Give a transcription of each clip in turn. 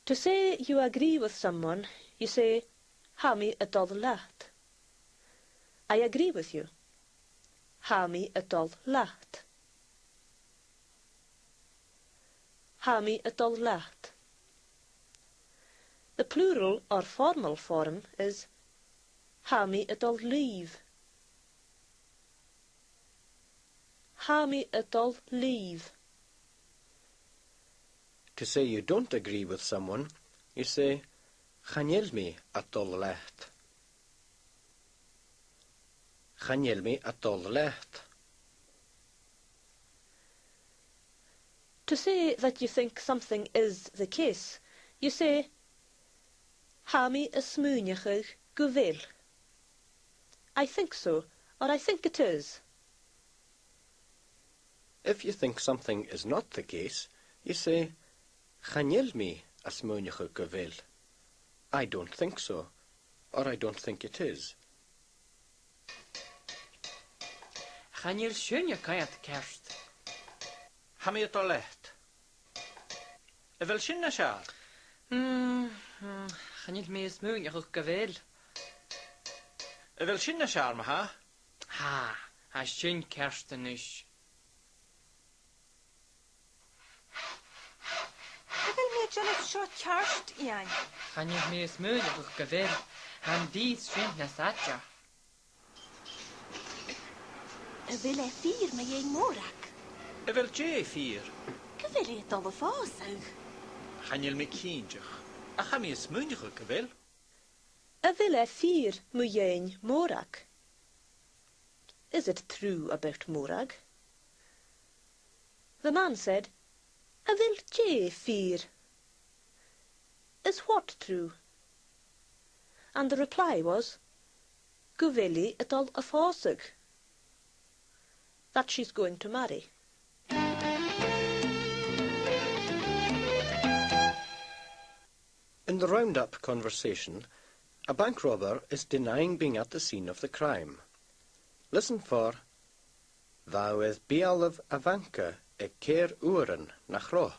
To say you agree with someone, you say, ha mi y dol laat. I agree with you. Ha mi y dol laat. Ha mi y dol laat. The plural or formal form is ha mi y dol leave. Ha mi y dol leave. To say you don't agree with someone, you say, chanel mi a dol laat. Chanel mi a dol laat. To say that you think something is the case, you say, ha mi y smúniachig go bhfuil. I think so, or I think it is. If you think something is not the case, you say, chanel mi a smúniachig go bhfuil. I don't think so, or I don't think it is. Chanel sin caiad ceart. Ha mi a dol laat. A bhfuil sin na seall? Chanel mi smúneach go bhfuil. A bhfuil sin na seall ma ha? Ha sin ceartan is. A bhfuil mé Jonas seo ceart ian. Chanel mi smúneach go bhfuil. Han díd sin na satja. A bhfuil fír me dhéag mórach. A bhfuil dé fír? Go bhfuil dul fásag. Chanel mi cínteach. A cha mi smúniachig go bhfuil? A bhfuil fír muéin mórach. Is it true about mórach? The man said, a bhfuil dé fír. Is what true? And the reply was, go bhfuil a dul a fásag. That she's going to marry. In the round-up conversation, a bank robber is denying being at the scene of the crime. Listen for, Thou is bialv avanka e keir uren nach ro.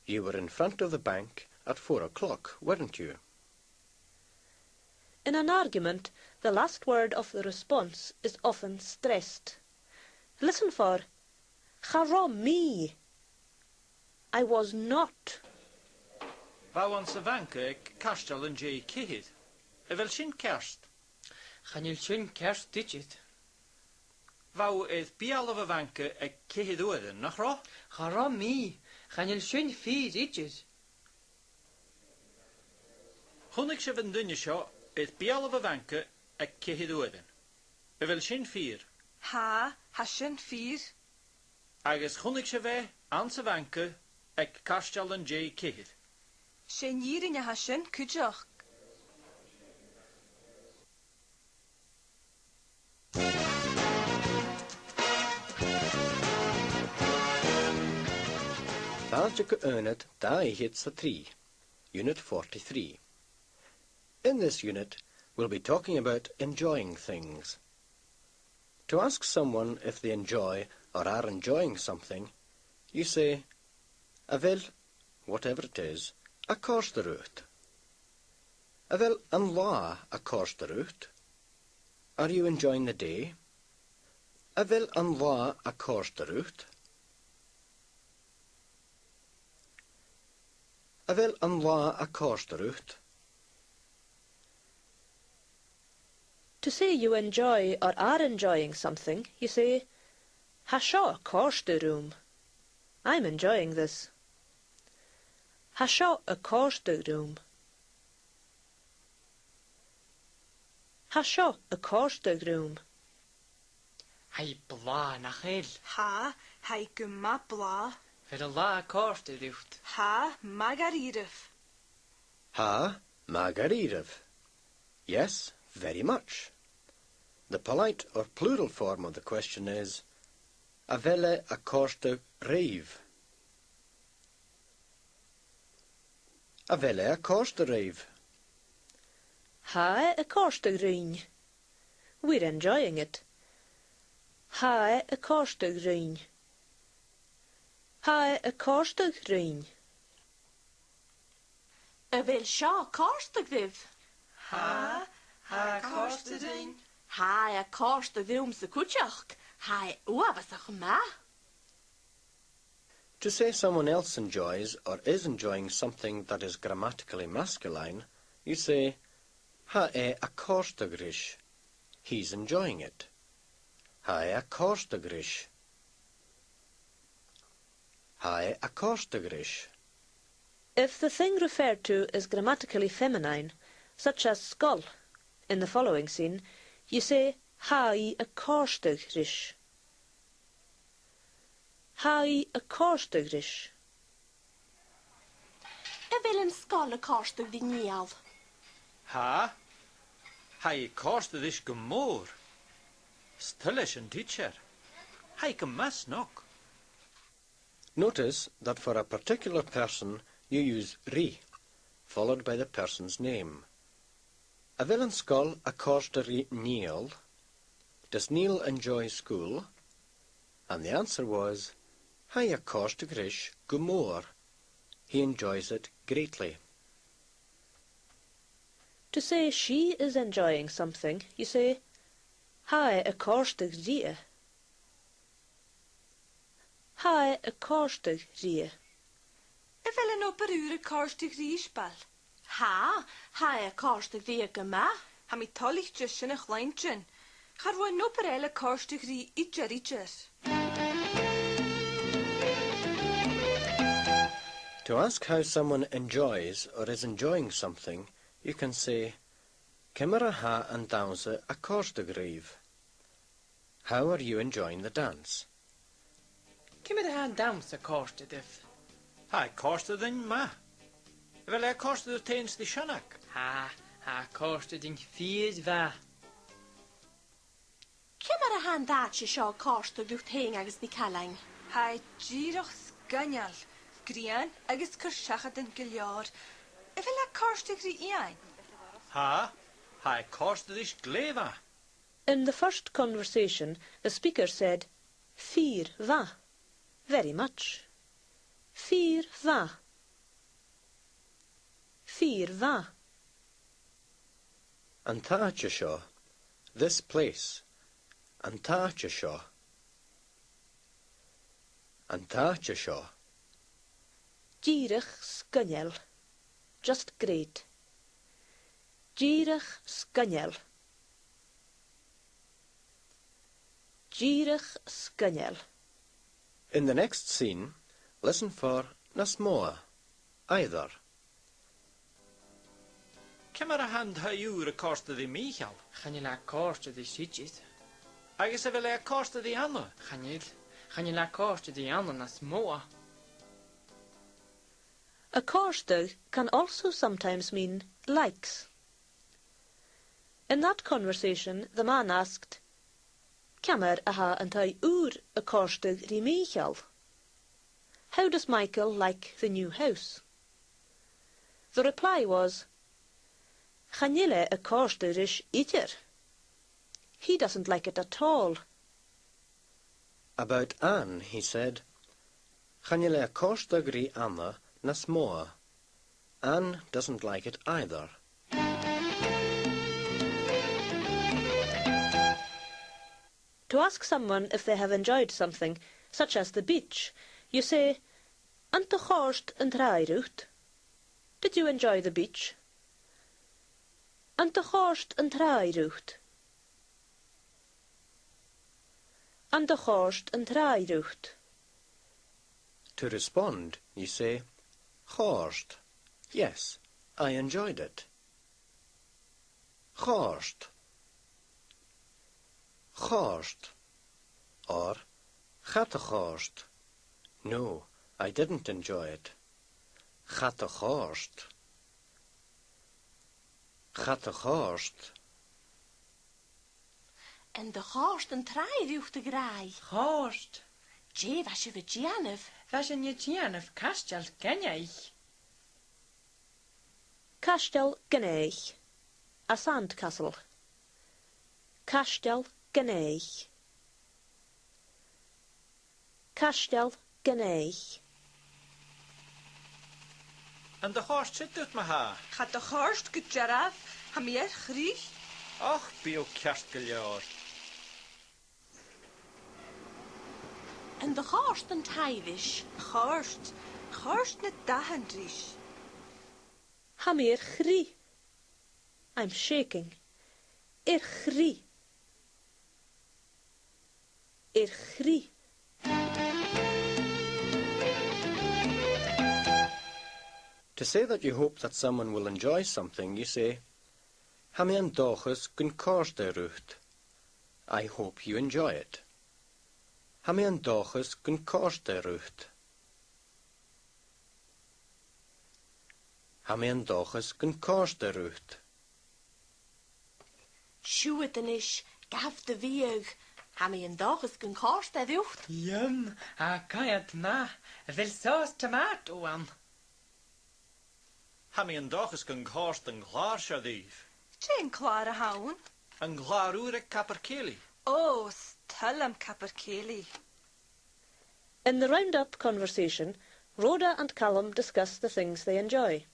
You were in front of the bank at 4 o'clock, weren't you? In an argument, the last word of the response is often stressed. Listen for, Charo me. I was not. Bhá an sa bhanca ag castal an dé cihid. A bhfuil sin cearst? Chanel sin ceart digit. Bhá is bialamh a bhanca ag cihid uadan nach rá? Chara mi. Chanel sin fí digit. Chonnig se van dunne seo is bialamh a bhanca ag cihid uadan. A bhfuil sin fír? Ha sin fír. Agus chonnig se bheith an sa bhanca ag castal an dé cihid. Sin dírin ha sin cúteach. Fáilte go ionad dá hit sa 3, Unit 43. In this unit, we'll be talking about enjoying things. To ask someone if they enjoy or are enjoying something, you say, a bhfuil, whatever it is, a cósta rucht. A bhfuil an lá a cósta rucht. Are you enjoying the day? A bhfuil an lá a cósta rucht. A bhfuil an lá a cósta rucht. To say you enjoy or are enjoying something, you say, ha seo a cósta room. I'm enjoying this. Ha seo a cósta room. Ha seo a cósta room. Hai bla nach hel. Ha go ma bla. Fer a lá cósta rucht. Ha magaríirih. Ha magaríirih. Yes, very much. The polite or plural form of the question is a bhfuil a cósta réamh. A bhfuil a cósta réamh. Ha a cósta green. We're enjoying it. Ha a cósta green. Ha a cósta green. Bhfuil seo cásta dhibh. Ha cásta din. Ha a cásta dhúm sa cúteach. Ha uabasach ma. To say someone else enjoys or is enjoying something that is grammatically masculine, you say, ha a cósta grish. He's enjoying it. Ha a cósta grish. Ha a cósta grish. If the thing referred to is grammatically feminine, such as skull, in the following scene, you say, hai a cósta grish. Hai a cósta grish. Bhfuil an scoil a cásta dhí níal. Ha I cásta dis go mór. Stillis an teacher. Ha go mas knock. Notice that for a particular person you use ri, followed by the person's name. A bhfuil an scoil a cósta ri Neil. Does Neil enjoy school? And the answer was, ha a cósta grish go mór. He enjoys it greatly. To say she is enjoying something, you say, hai a cósta ria. Hai a cósta ria. Bhfuil an operúr a cásta ríspal. Ha a cásta dhí go ma. Ha mi tolich just sin a chláintin. Char bhfuil no per eile cásta rí idir. To ask how someone enjoys or is enjoying something, you can say, Cymara ha an dansa a cósta gríomh. How are you enjoying the dance? Cymryd han dams a cásta dhibh. Ha cásta din ma. Bhfuil a cásta do tains di sianach. Ha cásta din fíad bha. Cymar a han dát se seo cásta dhúch téing agus ní calaing. Ha díroch sganal. Grian agus cur seachad an go leor. Bhfuil a cásta rí ian. Ha cásta dis gléva. In the first conversation, the speaker said, Fír va. Very much. Fír va. Fír va. An táte seo, this place. An táte seo. An táte seo. Díreach scunnel. Just great. Díreach scunnel. Díreach scunnel. In the next scene, listen for nasmoa, either. Cymar a hand ha yŵr a cásta di Michal. Chanil a cásta dhí sítid. Agus a bhfuil a cásta di Anna. Chanil a cásta dhí anna na smóa. A cósta can also sometimes mean likes. In that conversation, the man asked, Camar aha antai úr a cósta rí Michael? How does Michael like the new house? The reply was, Chanile a cósta rish idir. He doesn't like it at all. About Anne, he said, Chanile a cósta grí Anna nasmoa. Anne doesn't like it either. To ask someone if they have enjoyed something, such as the beach, you say, Anta chóst an tráirúcht? Did you enjoy the beach? Anta chóst an tráirúcht? Anta chóst an tráirúcht? To respond, you say, Chóst. Yes, I enjoyed it. Chóst. Chóst. Or, Chata chóst. No, I didn't enjoy it. Chata chóst. Chata chóst. En de cásta an tráirúcht a grái. Cást. Dé bha se bh díanamh. Bha sin je tíanamh castel genneich. Castel Gneich. A sandcastle. Castel Gneich. Castel Gneich. En de horst zit uit me ha. Gaat de horst gejaraf, ha meer griech? Och, bio kerstgeljaar. En de gaast een tijdisch. Horst net dahendrisch. Ha meer grie. I'm shaking. Grie. Grie. To say that you hope that someone will enjoy something, you say, Ha mi an dochas gun corste rucht. I hope you enjoy it. Ha mi an dochas gun corste rucht. Ha mi an dochas gun corste rucht. Sjoet en is, gaf de weeg. Ha me een dag eens een kast uit ucht. Yum, kan je het na. Wil saus tomaat oan. Ha mi een dag is gaan horst een glaasje dief. Jane Clara Hown. Een glaroere caperkeli. Oh, stillam caperkeli. In the round-up conversation, Rhoda and Callum discuss the things they enjoy.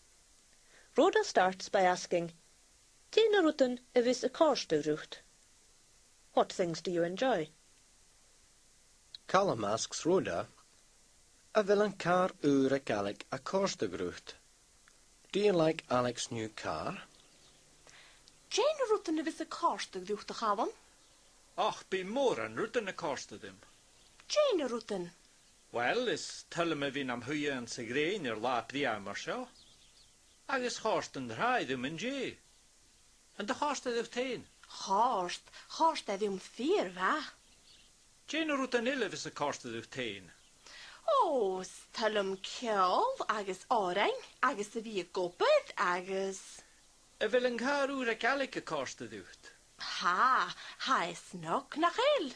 Rhoda starts by asking, Tina Rutten is a corstu rucht. What things do you enjoy? Callum asks Rhoda, A vil an car ure Gaelic a corste grucht. Do you like Alec's new car? Jane roeten is een kast uit ucht te gaan. Och, be more an ruten a korste dem. Jane roeten. Wel, is tulle me vin am huie en segrein lap die ammer sjo. Agus horst en draai dem en je. En de horste ducht heen. Gast uit 4 wa. Jane ruten ille vis a korste ducht heen. Oh, stel kjol, agus orang, agus de wie goppet, agus... Vil een car ure Gaelic a korste ducht. Ha is nog nach heel.